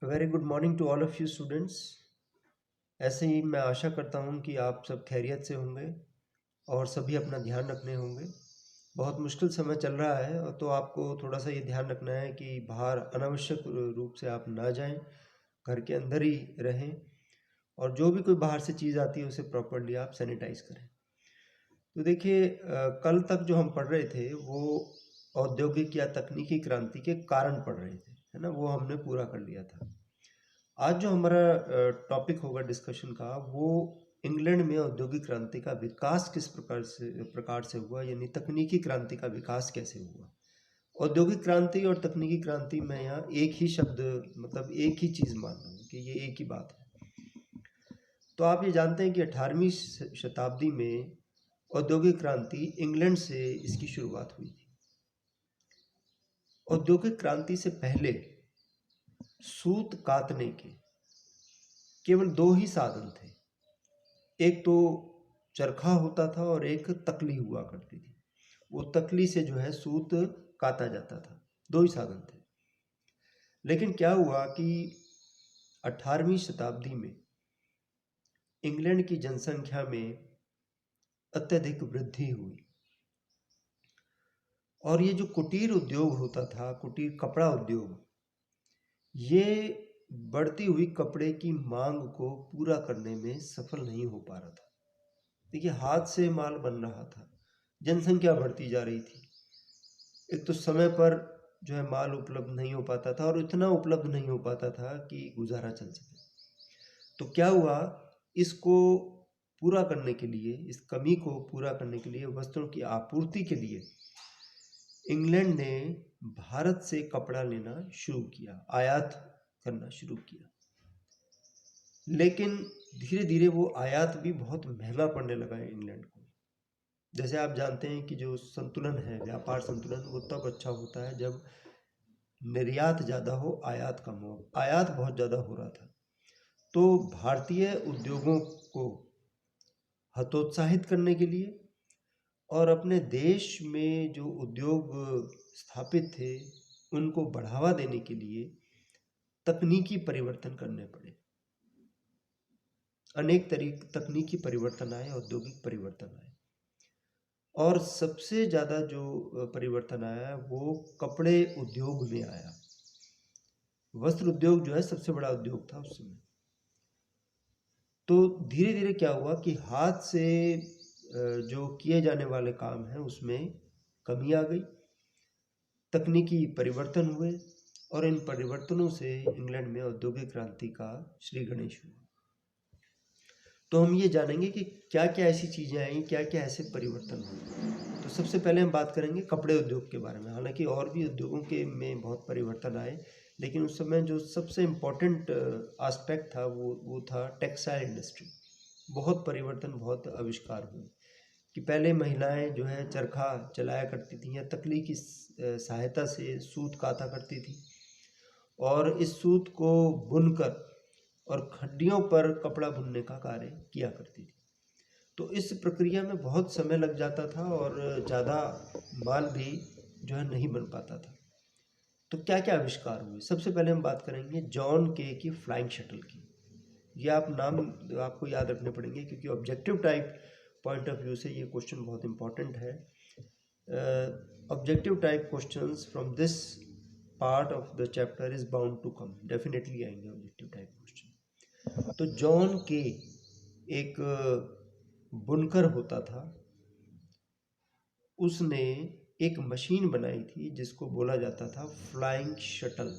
Very good morning to all of you students. ऐसे ही मैं आशा करता हूँ कि आप सब खैरियत से होंगे और सभी अपना ध्यान रखने होंगे। बहुत मुश्किल समय चल रहा है और तो आपको थोड़ा सा ये ध्यान रखना है कि बाहर अनावश्यक रूप से आप ना जाएं, घर के अंदर ही रहें और जो भी कोई बाहर से चीज़ आती है उसे प्रॉपरली आप सैनिटाइज करें। तो देखिए, कल तक जो हम पढ़ रहे थे वो औद्योगिक या तकनीकी क्रांति के कारण पढ़ रहे थे, है ना। वो हमने पूरा कर लिया था। आज जो हमारा टॉपिक होगा डिस्कशन का, वो इंग्लैंड में औद्योगिक क्रांति का विकास किस प्रकार से हुआ, यानी तकनीकी क्रांति का विकास कैसे हुआ। औद्योगिक क्रांति और तकनीकी क्रांति मैं यहाँ एक ही शब्द, मतलब एक ही चीज़ मान रहा हूँ कि ये एक ही बात है। तो आप ये जानते हैं कि 18वीं शताब्दी में औद्योगिक क्रांति इंग्लैंड से इसकी शुरुआत हुई थी। औद्योगिक क्रांति से पहले सूत कातने के केवल दो ही साधन थे। एक तो चरखा होता था और एक तकली हुआ करती थी। वो तकली से जो है सूत काता जाता था। दो ही साधन थे। लेकिन क्या हुआ कि 18वीं शताब्दी में इंग्लैंड की जनसंख्या में अत्यधिक वृद्धि हुई और ये जो कुटीर उद्योग होता था, कुटीर कपड़ा उद्योग, ये बढ़ती हुई कपड़े की मांग को पूरा करने में सफल नहीं हो पा रहा था। देखिए, हाथ से माल बन रहा था, जनसंख्या बढ़ती जा रही थी, एक तो समय पर जो है माल उपलब्ध नहीं हो पाता था और इतना उपलब्ध नहीं हो पाता था कि गुजारा चल सके। तो क्या हुआ, इसको पूरा करने के लिए, इस कमी को पूरा करने के लिए, वस्त्रों की आपूर्ति के लिए इंग्लैंड ने भारत से कपड़ा लेना शुरू किया, आयात करना शुरू किया। लेकिन धीरे धीरे वो आयात भी बहुत महंगा पड़ने लगा है इंग्लैंड को। जैसे आप जानते हैं कि जो संतुलन है, व्यापार संतुलन, वो तब अच्छा होता है जब निर्यात ज़्यादा हो, आयात कम हो। आयात बहुत ज़्यादा हो रहा था, तो भारतीय उद्योगों को हतोत्साहित करने के लिए और अपने देश में जो उद्योग स्थापित थे उनको बढ़ावा देने के लिए तकनीकी परिवर्तन करने पड़े। अनेक तकनीकी परिवर्तन आए, औद्योगिक परिवर्तन आए और सबसे ज़्यादा जो परिवर्तन आया वो कपड़े उद्योग में आया। वस्त्र उद्योग जो है सबसे बड़ा उद्योग था उस समय। तो धीरे धीरे क्या हुआ कि हाथ से जो किए जाने वाले काम हैं उसमें कमी आ गई, तकनीकी परिवर्तन हुए और इन परिवर्तनों से इंग्लैंड में औद्योगिक क्रांति का श्री गणेश हुआ। तो हम ये जानेंगे कि क्या क्या ऐसी चीज़ें आई, क्या क्या ऐसे परिवर्तन हुए। तो सबसे पहले हम बात करेंगे कपड़े उद्योग के बारे में। हालांकि और भी उद्योगों के में बहुत परिवर्तन आए, लेकिन उस समय जो सबसे इम्पोर्टेंट एस्पेक्ट था वो था टेक्सटाइल इंडस्ट्री। बहुत परिवर्तन, बहुत आविष्कार हुए कि पहले महिलाएं जो है चरखा चलाया करती थी या तकली की सहायता से सूत काता करती थी और इस सूत को बुनकर और खड्डियों पर कपड़ा बुनने का कार्य किया करती थी। तो इस प्रक्रिया में बहुत समय लग जाता था और ज़्यादा माल भी जो है नहीं बन पाता था। तो क्या क्या आविष्कार हुए, सबसे पहले हम बात करेंगे जॉन के की फ्लाइंग शटल की। ये आप नाम आपको याद रखने पड़ेंगे क्योंकि objective type point of view से ये क्वेश्चन बहुत इंपॉर्टेंट है। Objective type questions from this part of the chapter is bound to come, definitely आएंगे ऑब्जेक्टिव टाइप क्वेश्चन। तो जॉन के एक बुनकर होता था, उसने एक मशीन बनाई थी जिसको बोला जाता था फ्लाइंग शटल,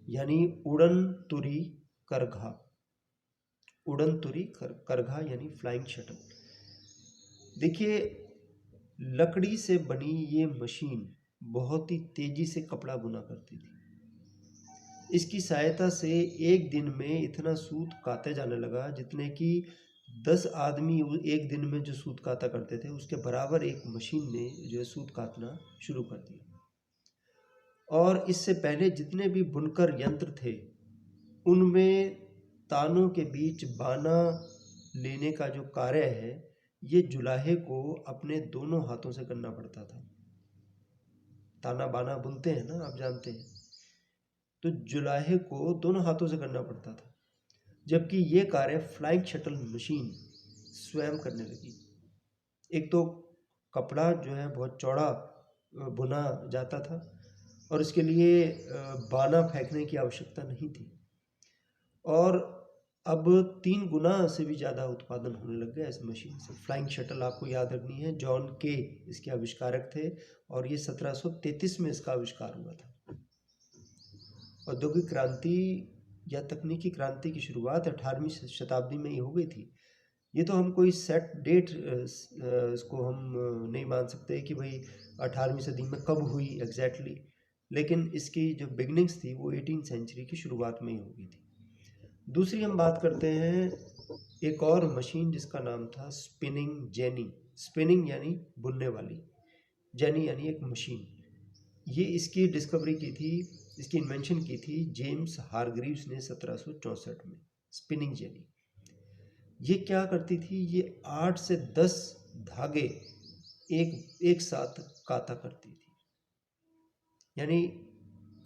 यानी उड़न तुरी करघा। उड़न तुरी करघा यानी फ्लाइंग शटल। देखिए, लकड़ी से बनी ये मशीन बहुत ही तेजी से कपड़ा बुना करती थी। इसकी सहायता से एक दिन में इतना सूत काते जाने लगा जितने कि 10 आदमी एक दिन में जो सूत काता करते थे उसके बराबर एक मशीन ने जो है सूत काटना शुरू कर दिया। और इससे पहले जितने भी बुनकर यंत्र थे उनमें तानों के बीच बाना लेने का जो कार्य है ये जुलाहे को अपने दोनों हाथों से करना पड़ता था। ताना बाना बुनते हैं ना, आप जानते हैं। तो जुलाहे को दोनों हाथों से करना पड़ता था, जबकि ये कार्य फ्लाइंग शटल मशीन स्वयं करने लगी। एक तो कपड़ा जो है बहुत चौड़ा बुना जाता था और इसके लिए बाना फेंकने की आवश्यकता नहीं थी, और अब 3 गुना से भी ज़्यादा उत्पादन होने लग गया इस मशीन से। फ्लाइंग शटल आपको याद रखनी है, जॉन के इसके आविष्कारक थे और ये 1733 में इसका आविष्कार हुआ था। औद्योगिक क्रांति या तकनीकी क्रांति की शुरुआत 18वीं शताब्दी में ही हो गई थी। ये तो हम कोई सेट डेट इसको हम नहीं मान सकते कि भाई 18वीं सदी में कब हुई एग्जैक्टली, लेकिन इसकी जो बिगनिंग्स थी वो 18वीं सेंचुरी की शुरुआत में ही हो गई थी। दूसरी हम बात करते हैं एक और मशीन जिसका नाम था स्पिनिंग जेनी। स्पिनिंग यानी बुनने वाली, जेनी यानी एक मशीन। ये इसकी डिस्कवरी की थी, इसकी इन्वेंशन की थी जेम्स हारग्रीव्स ने 1764 में। स्पिनिंग जेनी ये क्या करती थी, ये 8 से 10 धागे एक साथ काता करती थी, यानी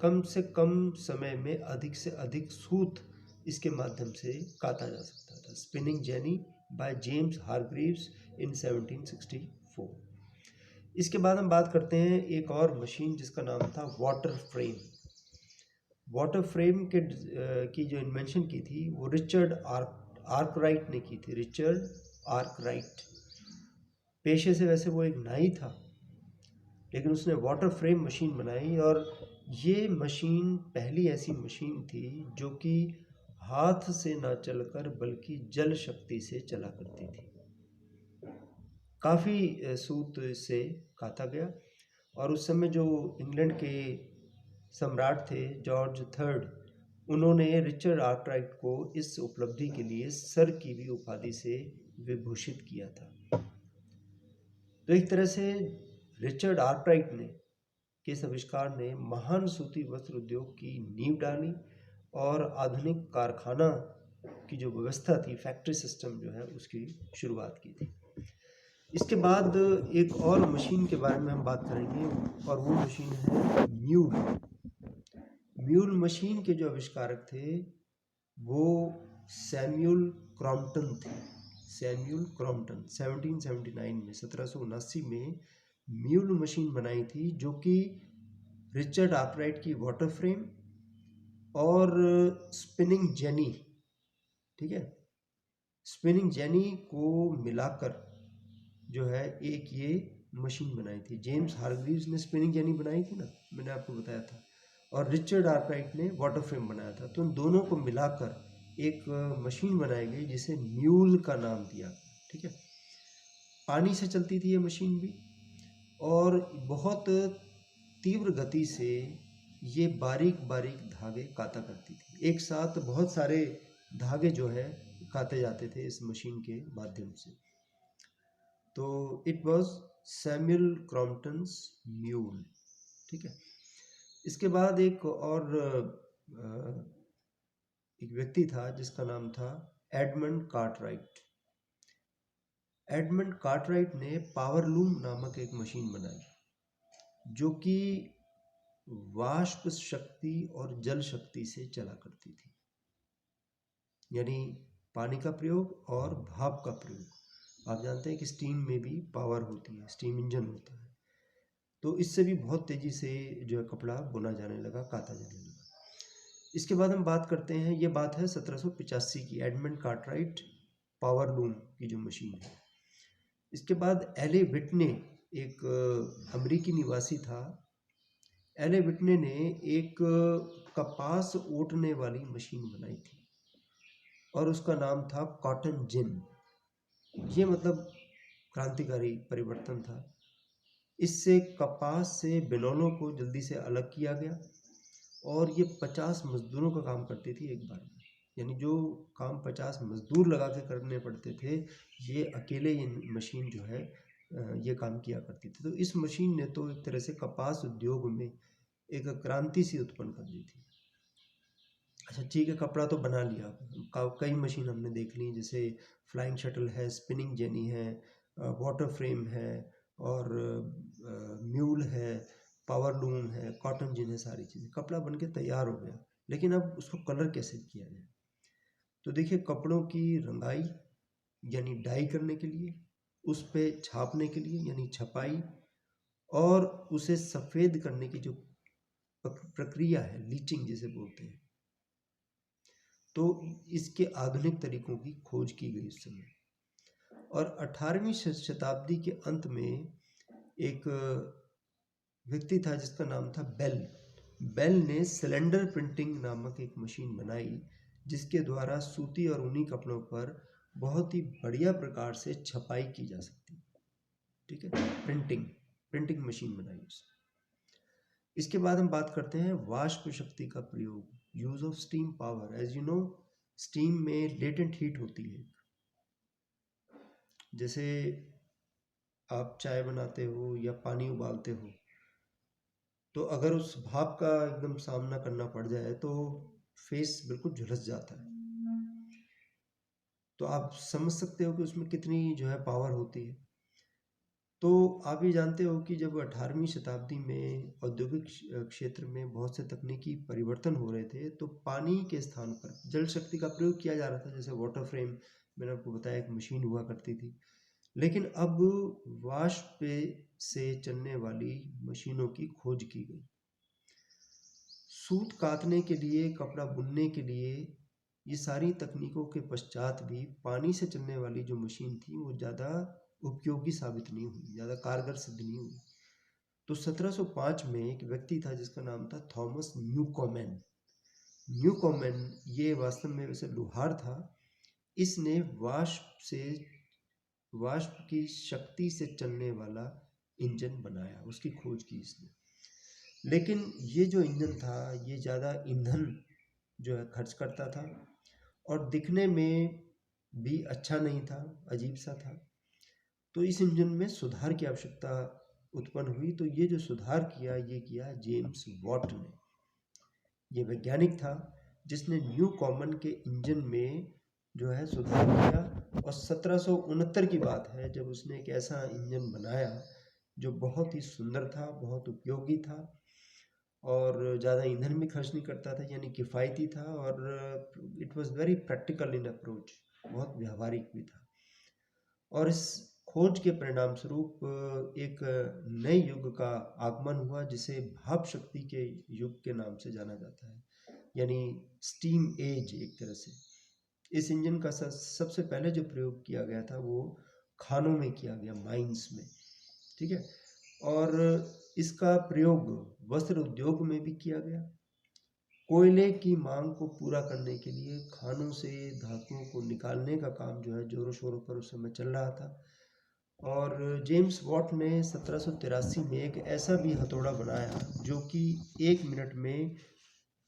कम से कम समय में अधिक से अधिक सूत इसके माध्यम से काता जा सकता था। Spinning jenny by James Hargreaves in 1764। इसके बाद हम बात करते हैं एक और मशीन जिसका नाम था वाटर फ्रेम। वाटर फ्रेम की जो इन्वेंशन की थी वो रिचर्ड आर्कराइट ने की थी। रिचर्ड आर्कराइट पेशे से वैसे वो एक नाई था, लेकिन उसने वाटर फ्रेम मशीन बनाई, और ये मशीन पहली ऐसी मशीन थी जो कि हाथ से ना चलकर बल्कि जल शक्ति से चला करती थी। काफ़ी सूत से काता गया, और उस समय जो इंग्लैंड के सम्राट थे जॉर्ज थर्ड, उन्होंने रिचर्ड आर्कराइट को इस उपलब्धि के लिए सर की भी उपाधि से विभूषित किया था। तो एक तरह से रिचर्ड आर्कराइट ने के इस आविष्कार ने महान सूती वस्त्र उद्योग की नींव डाली और आधुनिक कारखाना की जो व्यवस्था थी, फैक्ट्री सिस्टम जो है, उसकी शुरुआत की थी। इसके बाद एक और मशीन के बारे में हम बात करेंगे, और वो मशीन है म्यूल। म्यूल मशीन के जो आविष्कारक थे वो सैमुअल क्रॉम्पटन थे। सैमुअल क्रॉम्पटन 1779 में 1779 में म्यूल मशीन बनाई थी, जो कि रिचर्ड आर्कराइट की वाटर फ्रेम और स्पिनिंग जेनी, ठीक है, स्पिनिंग जेनी को मिलाकर जो है एक ये मशीन बनाई थी। जेम्स हारग्रीव्स ने स्पिनिंग जेनी बनाई थी ना, मैंने आपको बताया था, और रिचर्ड आर्कराइट ने वाटर फ्रेम बनाया था। तो उन दोनों को मिलाकर एक मशीन बनाई गई जिसे म्यूल का नाम दिया, ठीक है। पानी से चलती थी ये मशीन भी, और बहुत तीव्र गति से ये बारीक बारीक धागे काता करती थी। एक साथ बहुत सारे धागे जो है काते जाते थे इस मशीन के माध्यम से। तो इट वाज सैमुअल क्रॉम्पटन्स म्यूल, ठीक है। इसके बाद एक और एक व्यक्ति था जिसका नाम था एडमंड कार्टराइट। एडमंड कार्टराइट ने पावरलूम नामक एक मशीन बनाई, जो कि वाष्प शक्ति और जल शक्ति से चला करती थी, यानी पानी का प्रयोग और भाप का प्रयोग। आप जानते हैं कि स्टीम में भी पावर होती है, स्टीम इंजन होता है, तो इससे भी बहुत तेजी से जो है कपड़ा बुना जाने लगा, काता जाने लगा। इसके बाद हम बात करते हैं, ये बात है 1785 की, एडमंड कार्टराइट पावरलूम की जो मशीन है। इसके बाद एले विटने, एक अमेरिकी निवासी था, एले विटने ने एक कपास ओटने वाली मशीन बनाई थी, और उसका नाम था कॉटन जिन। ये मतलब क्रांतिकारी परिवर्तन था। इससे कपास से बिनौलों को जल्दी से अलग किया गया, और ये 50 मजदूरों का काम करती थी एक बार में, यानी जो काम 50 मजदूर लगा के करने पड़ते थे, ये अकेले ये मशीन जो है ये काम किया करती थी। तो इस मशीन ने तो एक तरह से कपास उद्योग में एक क्रांति सी उत्पन्न कर दी थी। अच्छा ठीक है, कपड़ा तो बना लिया, कई मशीन हमने देख ली, जैसे फ्लाइंग शटल है, स्पिनिंग जेनी है, वाटर फ्रेम है, और म्यूल है, पावर लूम है, कॉटन जिन है, सारी चीज़ें, कपड़ा बन के तैयार हो गया। लेकिन अब उसको कलर कैसे किया जाए? तो देखिए, कपड़ों की रंगाई यानी डाई करने के लिए, उस पे छापने के लिए यानी छपाई, और उसे सफ़ेद करने की जो प्रक्रिया है, लीचिंग जिसे बोलते हैं, तो इसके आधुनिक तरीकों की खोज की गई उस समय। और 18वीं शताब्दी के अंत में एक व्यक्ति था जिसका नाम था बेल। बेल ने सिलेंडर प्रिंटिंग नामक एक मशीन बनाई, जिसके द्वारा सूती और ऊनी कपड़ों पर बहुत ही बढ़िया प्रकार से छपाई की जा सकती। ठीक है, प्रिंटिंग मशीन बनाई उसने। इसके बाद हम बात करते हैं वाष्प शक्ति का प्रयोग, use of steam power. As you know, steam में लेटेंट हीट होती है। जैसे आप चाय बनाते हो या पानी उबालते हो, तो अगर उस भाप का एकदम सामना करना पड़ जाए तो फेस बिल्कुल झुलस जाता है। तो आप समझ सकते हो कि उसमें कितनी जो है पावर होती है। तो आप ये जानते हो कि जब 18वीं शताब्दी में औद्योगिक क्षेत्र में बहुत से तकनीकी परिवर्तन हो रहे थे, तो पानी के स्थान पर जल शक्ति का प्रयोग किया जा रहा था। जैसे वाटर फ्रेम, मैंने आपको बताया, एक मशीन हुआ करती थी। लेकिन अब वाष्प से चलने वाली मशीनों की खोज की गई। सूत कातने के लिए, कपड़ा बुनने के लिए, ये सारी तकनीकों के पश्चात भी पानी से चलने वाली जो मशीन थी वो ज़्यादा उपयोगी साबित नहीं हुई, ज़्यादा कारगर सिद्ध नहीं हुई। तो 1705 में एक व्यक्ति था जिसका नाम था थॉमस न्यूकोमेन। न्यूकोमेन ये वास्तव में वैसे लोहार था। इसने वाष्प की शक्ति से चलने वाला इंजन बनाया, उसकी खोज की इसने। लेकिन ये जो इंजन था ये ज़्यादा ईंधन जो है खर्च करता था, और दिखने में भी अच्छा नहीं था, अजीब सा था। तो इस इंजन में सुधार की आवश्यकता उत्पन्न हुई। तो ये जो सुधार किया, ये किया जेम्स वॉट ने। ये वैज्ञानिक था जिसने न्यू कॉमन के इंजन में जो है सुधार किया। और 1769 की बात है जब उसने एक ऐसा इंजन बनाया जो बहुत ही सुंदर था, बहुत उपयोगी था, और ज़्यादा ईंधन भी खर्च नहीं करता था, यानी किफ़ायती था, और it was very practical in approach, बहुत व्यावहारिक भी था। और इस खोज के परिणाम स्वरूप एक नए युग का आगमन हुआ जिसे भाप शक्ति के युग के नाम से जाना जाता है, यानी स्टीम एज एक तरह से। इस इंजन का सबसे पहले जो प्रयोग किया गया था वो खानों में किया गया, माइंस में। ठीक है, और इसका प्रयोग वस्त्र उद्योग में भी किया गया। कोयले की मांग को पूरा करने के लिए खानों से धातुओं को निकालने का काम जो है जोरों शोरों पर उस समय चल रहा था। और जेम्स वॉट ने 1783 में एक ऐसा भी हथौड़ा बनाया जो कि 1 मिनट में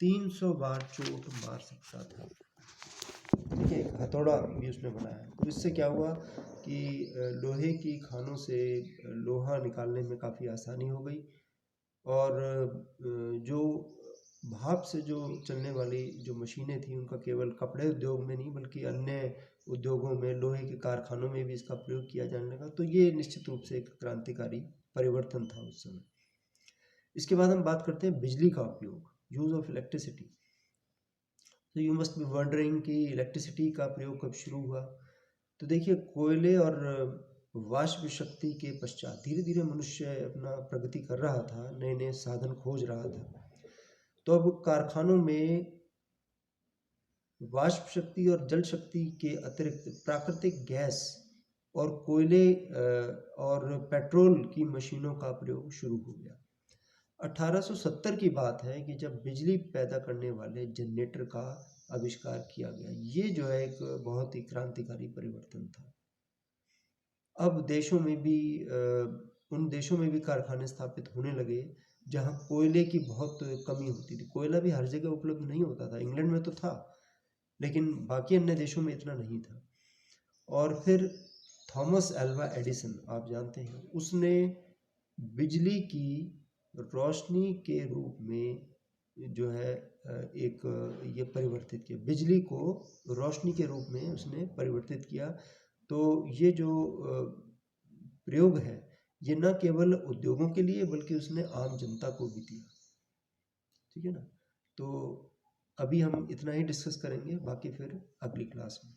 300 बार चोट मार सकता था। ठीक है, एक हथौड़ा भी उसने बनाया। तो इससे क्या हुआ कि लोहे की खानों से लोहा निकालने में काफ़ी आसानी हो गई। और जो भाप से जो चलने वाली जो मशीनें थी उनका केवल कपड़े उद्योग में नहीं बल्कि अन्य उद्योगों में, लोहे के कारखानों में भी इसका प्रयोग किया जाने लगा। तो ये निश्चित रूप से एक क्रांतिकारी परिवर्तन था उस समय। इसके बाद हम बात करते हैं बिजली का उपयोग, यूज ऑफ इलेक्ट्रिसिटी। तो यू मस्ट बी वंडरिंग कि इलेक्ट्रिसिटी का प्रयोग कब शुरू हुआ। तो देखिए, कोयले और वाष्प शक्ति के पश्चात धीरे धीरे मनुष्य अपना प्रगति कर रहा था, नए नए साधन खोज रहा था। तो अब कारखानों में वाष्प शक्ति और जल शक्ति के अतिरिक्त प्राकृतिक गैस और कोयले और पेट्रोल की मशीनों का प्रयोग शुरू हो गया। 1870 की बात है कि जब बिजली पैदा करने वाले जनरेटर का आविष्कार किया गया। ये जो है एक बहुत ही क्रांतिकारी परिवर्तन था। अब देशों में भी उन देशों में भी कारखाने स्थापित होने लगे जहाँ कोयले की बहुत कमी होती थी। कोयला भी हर जगह उपलब्ध नहीं होता था। इंग्लैंड में तो था, लेकिन बाकी अन्य देशों में इतना नहीं था। और फिर थॉमस एल्वा एडिसन, आप जानते हैं, उसने बिजली की रोशनी के रूप में जो है एक ये परिवर्तित किया, बिजली को रोशनी के रूप में उसने परिवर्तित किया। तो ये जो प्रयोग है ये न केवल उद्योगों के लिए बल्कि उसने आम जनता को भी दिया। ठीक है ना। तो अभी हम इतना ही डिस्कस करेंगे, बाकी फिर अगली क्लास में।